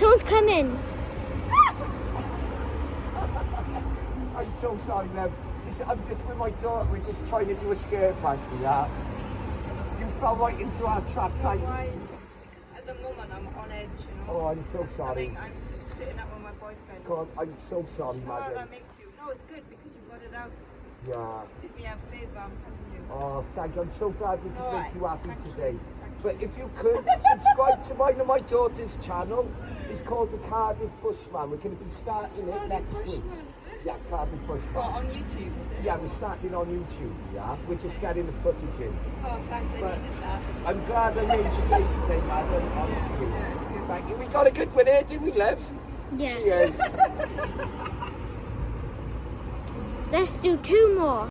Someone's coming. I'm so sorry, Mem. I'm just with my daughter. We're just trying to do a scare prank, yeah? You fell right into our trap, right? Why? Because at the moment I'm on edge, you know. Oh, I'm so sorry. I'm splitting up with my boyfriend. God, I'm so sorry, Oh, madam. that makes you. No, it's good because you got it out. Yeah. Did me a favor, I'm telling you. Oh, thank you. I'm so glad we could make you happy Thank you. today. Thank But if you could, subscribe to mine and my daughter's channel. It's called the Cardiff Bushman. We're going to be starting it next week. Bushman, is it? Yeah, Cardiff Bushman. What, on YouTube, is it? Yeah, we're starting on YouTube, yeah? We're just getting the footage in. Oh, thanks, I But needed that. I'm glad I made you day today, madam, honestly. Yeah, it's good. Thank you. We got a good one here, didn't we, Lev? Yeah. Cheers. Let's do 2 more.